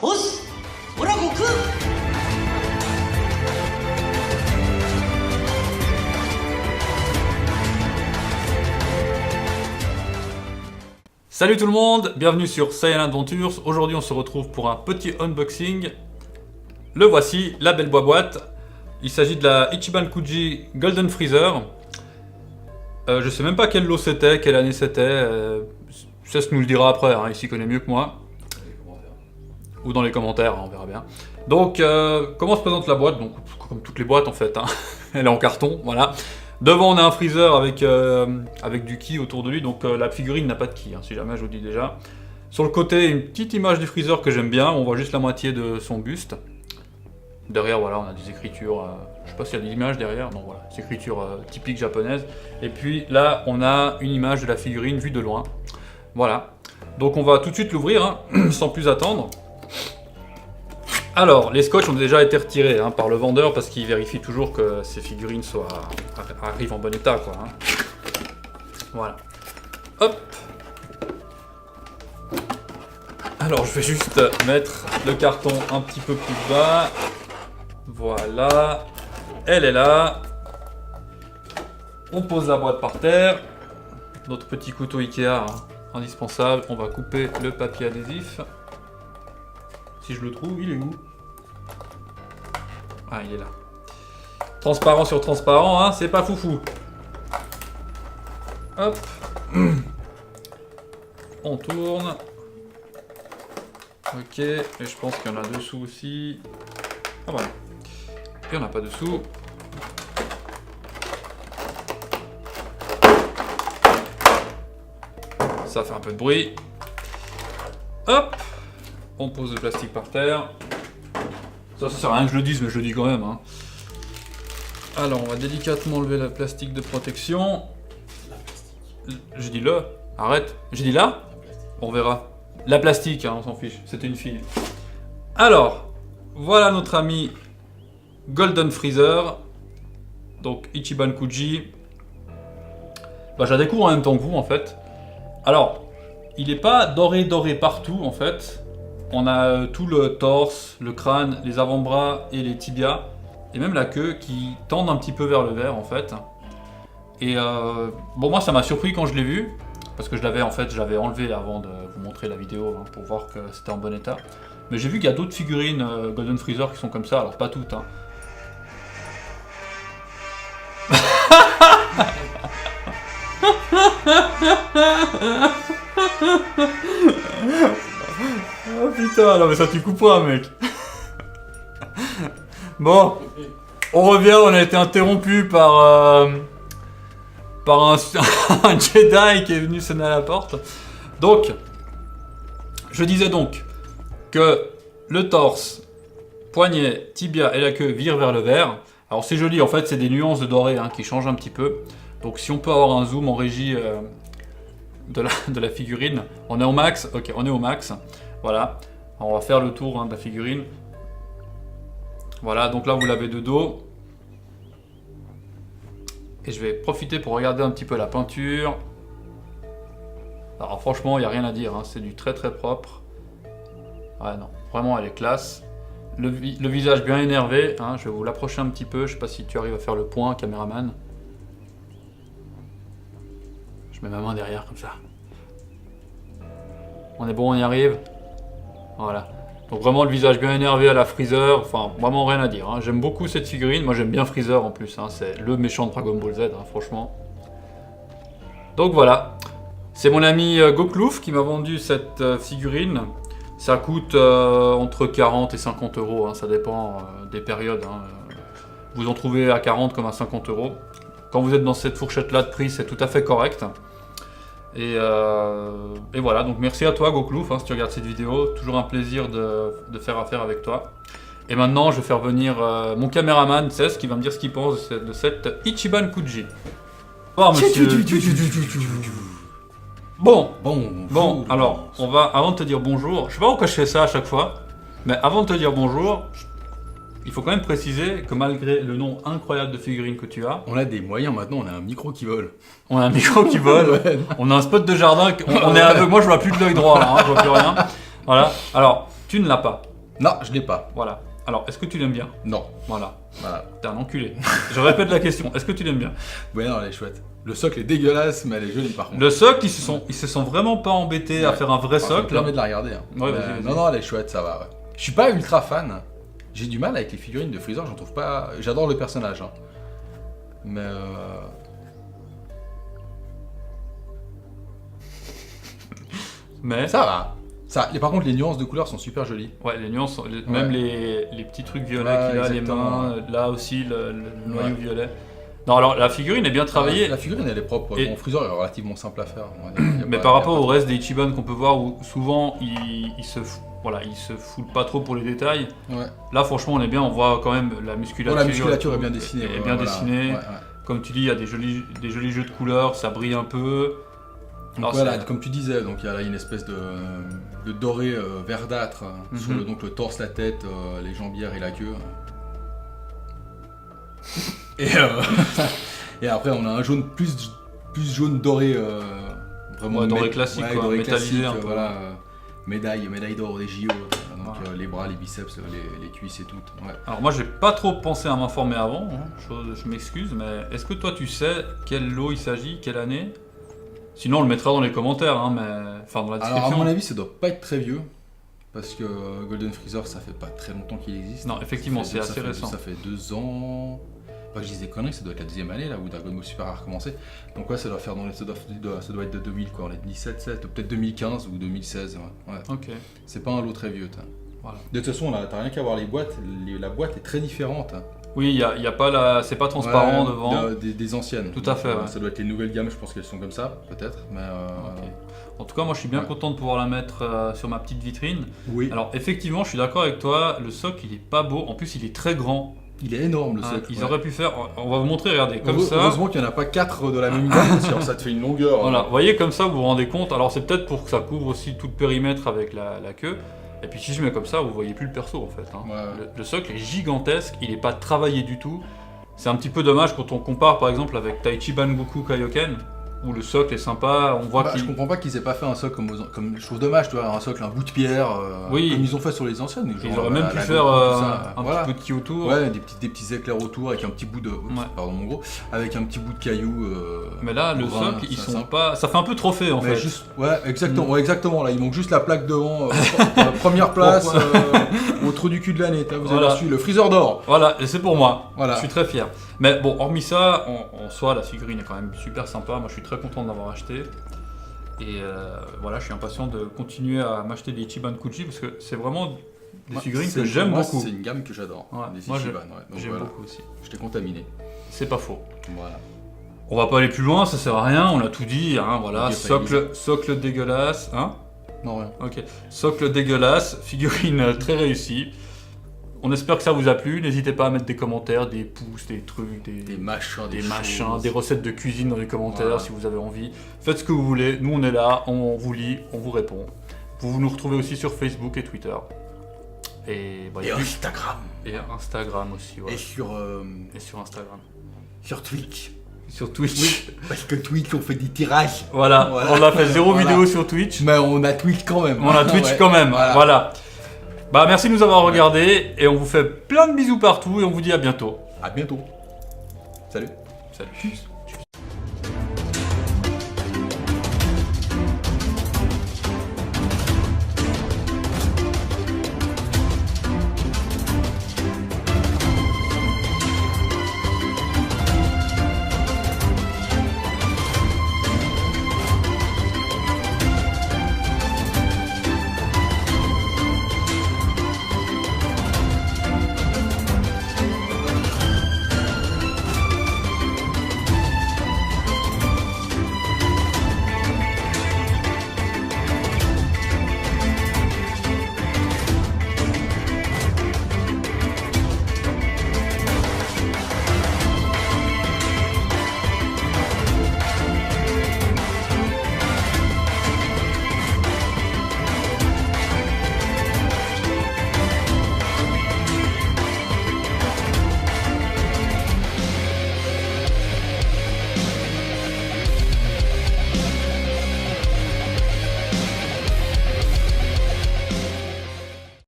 ボスオラ悟空 Salut tout le monde, bienvenue sur Saiyan Adventures. Aujourd'hui on se retrouve pour un petit unboxing. Le voici, la belle boîte. Il s'agit de la Ichiban Kuji Golden Freezer. Je sais même pas quel lot c'était, quelle année c'était. Cess nous le dira après, hein, il s'y connaît mieux que moi. Ou dans les commentaires, hein, on verra bien. Donc, comment se présente la boîte? Donc, comme toutes les boîtes en fait, hein. Elle est en carton, voilà. Devant on a un freezer avec du ki autour de lui, donc la figurine n'a pas de ki, hein, si jamais je vous dis déjà. Sur le côté, une petite image du freezer que j'aime bien, on voit juste la moitié de son buste. Derrière, voilà, on a des écritures, je sais pas s'il y a des images derrière, non voilà, des écritures typiques japonaises. Et puis là, on a une image de la figurine vue de loin. Voilà, donc on va tout de suite l'ouvrir, hein, sans plus attendre. Alors, les scotch ont déjà été retirés hein, par le vendeur parce qu'il vérifie toujours que ces figurines arrivent en bon état, quoi. Hein. Voilà. Hop. Alors, je vais juste mettre le carton un petit peu plus bas. Voilà. Elle est là. On pose la boîte par terre. Notre petit couteau Ikea, hein, indispensable. On va couper le papier adhésif. Si je le trouve, il est où? Ah, il est là. Transparent sur transparent, hein, c'est pas foufou. Hop. On tourne. Ok, et je pense qu'il y en a dessous aussi. Ah voilà. Il n'y en a pas dessous. Ça fait un peu de bruit. Hop. On pose le plastique par terre. Ça sert à rien que je le dise, mais je le dis quand même. Hein. Alors, on va délicatement enlever le plastique de protection. J'ai dit le. Arrête. J'ai dit là. On verra. La plastique, hein, on s'en fiche. C'était une fille. Alors, voilà notre ami Golden Freezer. Donc, Ichiban Kuji. Bah, je la découvre en même temps que vous, en fait. Alors, il n'est pas doré partout, en fait. On a tout le torse, le crâne, les avant-bras et les tibias, et même la queue qui tendent un petit peu vers le vert en fait. Et bon, moi ça m'a surpris quand je l'ai vu, parce que je l'avais enlevé avant de vous montrer la vidéo hein, pour voir que c'était en bon état. Mais j'ai vu qu'il y a d'autres figurines Golden Freezer qui sont comme ça, alors pas toutes. Hein. Oh putain, non mais ça tu couperas mec. Bon, on revient, on a été interrompu par un Jedi qui est venu sonner à la porte. Donc, je disais donc que le torse, poignet, tibia et la queue virent vers le vert. Alors c'est joli, en fait c'est des nuances de doré hein, qui changent un petit peu. Donc si on peut avoir un zoom en régie de la figurine, on est au max, ok on est au max. Voilà, on va faire le tour hein, de la figurine. Voilà, donc là vous l'avez de dos. Et je vais profiter pour regarder un petit peu la peinture. Alors franchement, il n'y a rien à dire, hein, c'est du très très propre. Ouais non, vraiment elle est classe. Le visage bien énervé, hein, je vais vous l'approcher un petit peu. Je sais pas si tu arrives à faire le point, caméraman. Je mets ma main derrière comme ça. On est bon, on y arrive. Voilà. Donc vraiment le visage bien énervé à la Freezer, enfin vraiment rien à dire. Hein. J'aime beaucoup cette figurine, moi j'aime bien Freezer en plus, hein. C'est le méchant de Dragon Ball Z, hein, franchement. Donc voilà, c'est mon ami Goklouf qui m'a vendu cette figurine. Ça coûte entre 40 et 50 euros, hein. Ça dépend des périodes. Hein. Vous en trouvez à 40 comme à 50 euros. Quand vous êtes dans cette fourchette là de prix, c'est tout à fait correct. Et voilà, donc merci à toi Goklouf hein, si tu regardes cette vidéo, toujours un plaisir de faire affaire avec toi. Et maintenant je vais faire venir mon caméraman Cess qui va me dire ce qu'il pense de cette Ichiban Kuji. Bonsoir monsieur. Bon, alors on va, avant de te dire bonjour, je sais pas pourquoi je fais ça à chaque fois, mais avant de te dire bonjour, il faut quand même préciser que malgré le nom incroyable de figurines que tu as, on a des moyens maintenant, on a un micro qui vole. On a un micro qui vole, ouais. On a un spot de jardin, on est aveugle, moi je vois plus de l'œil droit là, hein, je vois plus rien. Voilà, alors tu ne l'as pas. Non, je l'ai pas. Voilà. Alors, est-ce que tu l'aimes bien? Non. Voilà. Voilà. T'es un enculé. Je répète la question. Est-ce que tu l'aimes bien? Ouais, non, elle est chouette. Le socle est dégueulasse, mais elle est jolie par contre. Le socle, ils se sont vraiment pas embêtés à Ouais. faire un vrai Ça me socle. permet de la regarder. Hein. Ouais, vas-y. Non, non, elle est chouette, ça va. Ouais. Je suis pas ultra fan. J'ai du mal avec les figurines de Freezer, j'en trouve pas. J'adore le personnage. Hein. Mais. Mais, Ça va. Ça. Et par contre, les nuances de couleurs sont super jolies. ouais, les nuances, même les petits trucs violets Ouais, qu'il a, les exactement. mains, là aussi, le noyau Ouais. violet. Non, alors la figurine est bien travaillée. La figurine, elle est propre. Et- Bon, Freezer est relativement simple à faire. On va dire. Il y a Mais pas- par il y a rapport pas au trop- reste des Ichiban qu'on peut voir où souvent ils se foulent pas trop pour les détails. Ouais. Là franchement on est bien, on voit quand même la musculature. Bon, la musculature est bien dessinée. Est ouais, bien voilà. dessinée. Ouais, ouais. Comme tu dis, il y a des jolis jeux de couleurs, ça brille un peu. Donc Alors, voilà, c'est- comme tu disais, donc il y a là une espèce de doré verdâtre sur Mhm. donc le torse, la tête, les jambières et la queue. Et, et après on a un jaune plus jaune doré, vraiment Ouais, doré classique, quoi, doré métallisé classique, un peu. voilà, médaille d'or des JO, donc Voilà. les bras, les biceps, les cuisses et tout. Ouais. Alors moi j'ai pas trop pensé à m'informer avant, hein. Je m'excuse, mais est-ce que toi tu sais quel lot il s'agit, quelle année? Sinon on le mettra dans les commentaires, hein, mais... enfin dans la Alors description. à mon avis ça doit pas être très vieux. Parce que Golden Freezer, ça fait pas très longtemps qu'il existe. Non, effectivement, Ça fait- c'est ça assez fait- récent. Ça fait 2 ans. Pas que je dise des conneries, ça doit être la deuxième année là où Dragon Ball Super a recommencé. Donc ouais, ça doit faire ça doit être de 2000 quoi, on est 17, 7, peut-être 2015 ou 2016. Ouais. Ouais. Ok, C'est pas un lot très vieux. T'as. voilà. De toute façon, là, t'as rien qu'à voir les boîtes. La boîte est très différente. Hein. Oui, y a pas la... c'est pas transparent Ouais, devant. des anciennes. Tout à fait, ouais. Ça doit être les nouvelles gammes, je pense qu'elles sont comme ça, peut-être. Mais Ok. En tout cas, moi je suis bien Ouais. content de pouvoir la mettre sur ma petite vitrine. oui. Alors effectivement, je suis d'accord avec toi, le socle il est pas beau, en plus il est très grand. Il est énorme le Hein, socle. ils ouais. auraient pu faire, on va vous montrer, regardez, comme ça. Heureusement qu'il n'y en a pas 4 de la même gamme, sinon ça te fait une longueur. Voilà, vous voyez comme ça, vous vous rendez compte. Alors c'est peut-être pour que ça couvre aussi tout le périmètre avec la queue. Et puis si je mets comme ça, vous voyez plus le perso en fait. Hein. Ouais. Le socle est gigantesque, il n'est pas travaillé du tout. C'est un petit peu dommage quand on compare par exemple avec Taichiban Goku Kaioken, où le socle est sympa, on voit Bah, je qu'il... comprends pas qu'ils aient pas fait un socle comme je trouve dommage, tu vois, un socle, un bout de pierre, Oui. comme ils ont fait sur les anciennes. Ils genre, auraient même la- pu la faire Goku, tout ça, un voilà. petit peu de ki autour. Ouais, des petits éclairs autour avec un petit bout de, pardon mon gros, avec un petit bout de caillou. Mais là, le brun, socle, ils ça, sont ça. pas... Ça fait un peu trophée en Mais fait. juste, ouais, exactement, là, il manque juste la plaque devant, première place, au trou du cul de l'année, vous avez Voilà. reçu le freezer d'or. Voilà, et c'est pour moi. Voilà. Je suis très fier. Mais bon, hormis ça, en soi, la figurine est quand même super sympa. Moi, je suis très content de l'avoir acheté. Et voilà, je suis impatient de continuer à m'acheter des Ichiban Kuchi parce que c'est vraiment des figurines que j'aime Moi, beaucoup. C'est une gamme que j'adore, Ouais, des moi, Ichiban, ouais. Donc J'aime voilà, beaucoup aussi. je t'ai contaminé. C'est pas faux. Voilà. On va pas aller plus loin, ça sert à rien, on a tout dit. Hein, voilà, Ok, pas socle dégueulasse. Hein, Non, rien. ok. Socle dégueulasse, figurine très réussie. On espère que ça vous a plu. N'hésitez pas à mettre des commentaires, des pouces, des trucs, Des machins, des choses. machins, des recettes de cuisine dans les commentaires Voilà. si vous avez envie. Faites ce que vous voulez, nous on est là, on vous lit, on vous répond. Vous nous retrouvez aussi sur Facebook et Twitter. Et, bah, il y Et a plus- Instagram. et Instagram aussi, ouais. Et sur sur Instagram. Twitch. Sur Twitch. Parce que Twitch, on fait des tirages. Voilà, Voilà. on a fait 0 Voilà. vidéo sur Twitch. Mais on a Twitch quand même. On a Twitch Ouais. quand même, voilà. Bah merci de nous avoir Ouais. regardés et on vous fait plein de bisous partout et on vous dit à bientôt. À bientôt. Salut. Salut.